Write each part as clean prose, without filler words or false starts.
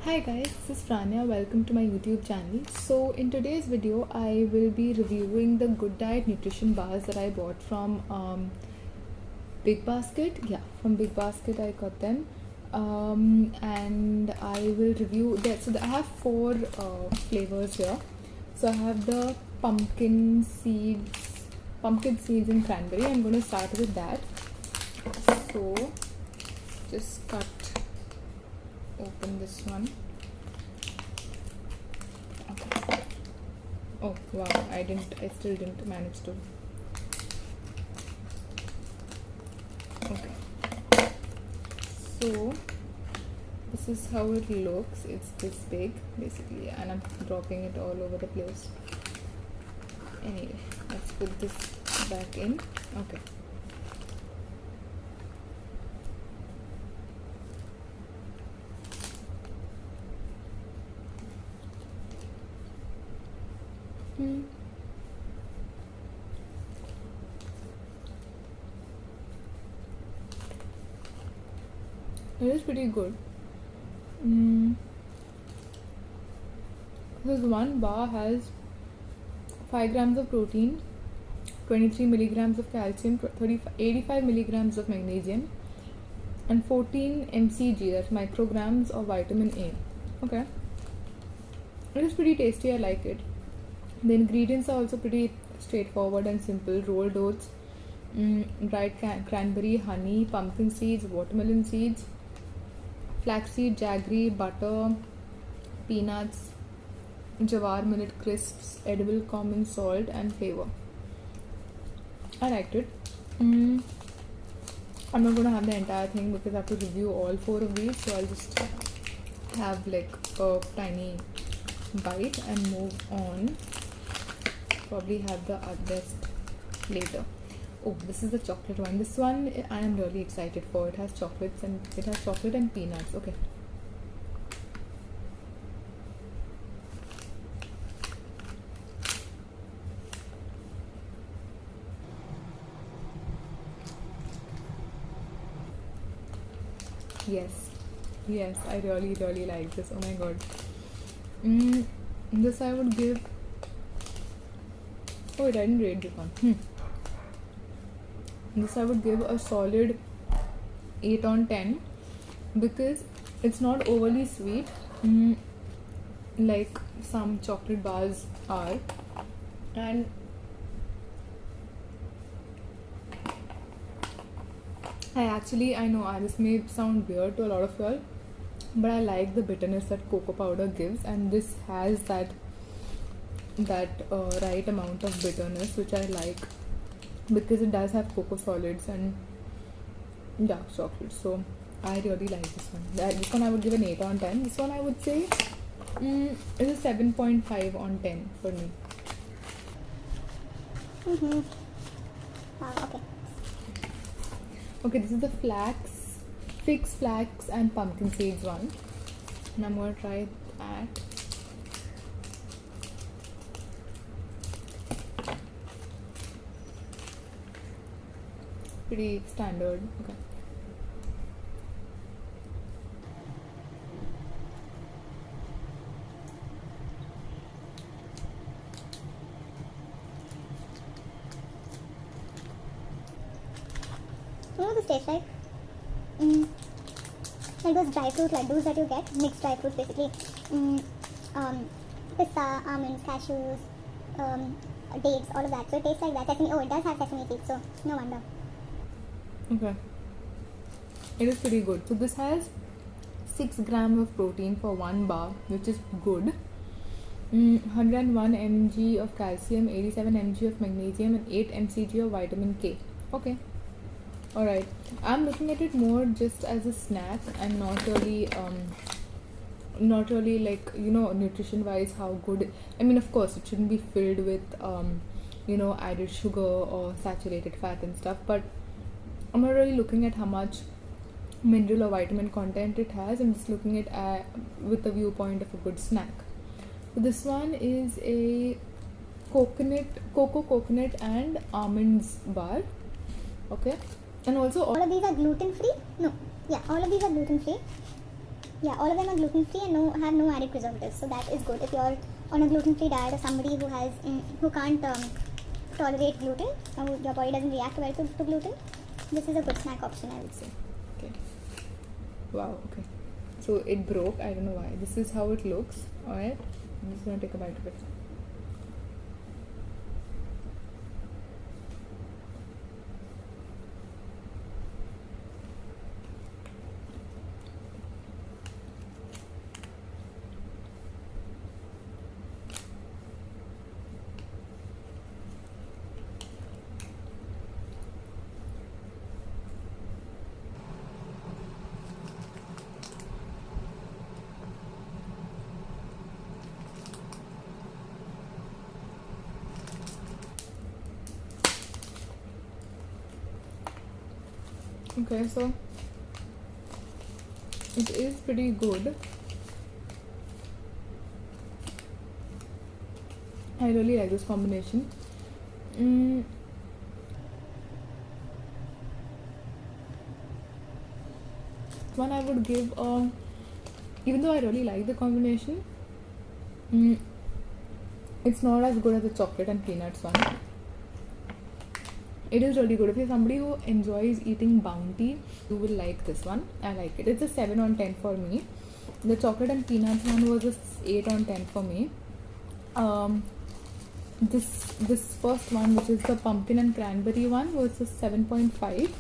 Hi guys, this is Frania. Welcome to my YouTube channel. So in today's video, I will be reviewing the Good Diet nutrition bars that I bought from Big Basket. Yeah, from Big Basket I got them, and I will review that. So I have four flavors here. So I have the pumpkin seeds and cranberry. I'm going to start with that. So just open this one. Okay. Oh wow, I still didn't manage to. Okay, so this is how it looks. It's this big basically, and I'm dropping it all over the place. Anyway, let's put this back in. Okay. It is pretty good. This one bar has 5 grams of protein, 23 milligrams of calcium, 85 milligrams of magnesium, and 14 mcg, that's micrograms of vitamin A. Okay, it is pretty tasty. I like it. The ingredients are also pretty straightforward and simple. Rolled oats, dried cranberry, honey, pumpkin seeds, watermelon seeds, flaxseed, jaggery, butter, peanuts, jawar millet crisps, edible common salt, and flavor. I liked it. I'm not going to have the entire thing because I have to review all 4 of these, so I'll just have like a tiny bite and move on. Probably have the rest later. Oh, this is the chocolate one. This one I am really excited for. It has chocolate and peanuts. Okay. Yes, I really like this. Oh my god. This I would give. Oh, I didn't rate this one. This I would give a solid 8 on 10 because it's not overly sweet like some chocolate bars are, and I know this may sound weird to a lot of y'all, but I like the bitterness that cocoa powder gives, and this has that right amount of bitterness, which I like because it does have cocoa solids and dark chocolate. So I really like this one. This one I would give an 8 on 10. This one I would say is a 7.5 on 10 for me. Okay, this is the fix flax and pumpkin seeds one, and I'm gonna try that. Pretty standard. Okay. You know this tastes like? Like those dry fruit laddus that you get, mixed dry fruits basically. Pista, almonds, cashews, dates, all of that. So it tastes like that. Sesame. Oh, it does have sesame seeds, so no wonder. Okay. It is pretty good. So this has 6 grams of protein for 1 bar, which is good. 101 mg of calcium, 87 mg of magnesium, and 8 mcg of vitamin K. Okay. Alright. I'm looking at it more just as a snack and not really like, nutrition wise how good. I mean, of course it shouldn't be filled with added sugar or saturated fat and stuff, but I'm not really looking at how much mineral or vitamin content it has. I'm just looking at with the viewpoint of a good snack. So this one is a coconut and almonds bar. Okay. And also all of these are gluten free. No, yeah, all of these are gluten free. Yeah, all of them are gluten free and have no added preservatives, so that is good. If you're on a gluten free diet or somebody who has who can't tolerate gluten, or your body doesn't react well to gluten, this is a good snack option, I would say. Okay. Wow. Okay. So it broke. I don't know why. This is how it looks. Alright. I'm just gonna take a bite of it. Okay, so it is pretty good. I really like this combination. One I would give, even though I really like the combination, it's not as good as the chocolate and peanuts one. It is really good. If you're somebody who enjoys eating Bounty, you will like this one. I like it. It's a 7 on 10 for me. The chocolate and peanuts one was a 8 on 10 for me. This first one, which is the pumpkin and cranberry one, was a 7.5,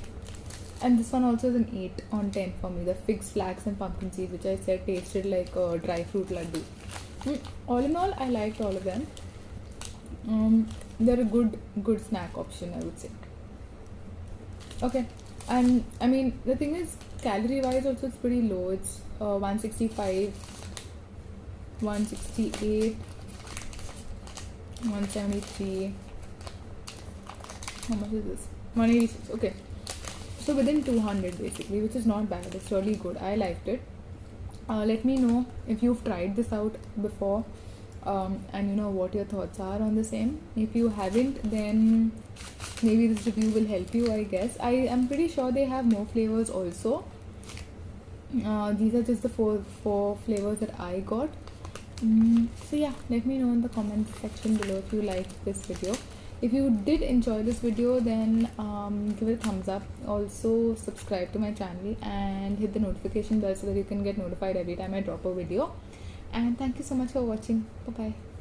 and this one also is an 8 on 10 for me. The figs, flax and pumpkin seeds, which I said tasted like a dry fruit laddu. All in all, I liked all of them. They're a good snack option, I would say. Okay, and I mean, the thing is, calorie wise also it's pretty low. It's 165, 168, 173. How much is this? 186. Okay, so within 200 basically, which is not bad. It's really good. I liked it. Let me know if you've tried this out before, and you know what your thoughts are on the same. If you haven't, then maybe this review will help you, I guess. I am pretty sure they have more flavors also. These are just the four flavors that I got. So yeah, let me know in the comments section below if you liked this video. If you did enjoy this video, then give it a thumbs up. Also subscribe to my channel and hit the notification bell so that you can get notified every time I drop a video. And thank you so much for watching. Bye bye.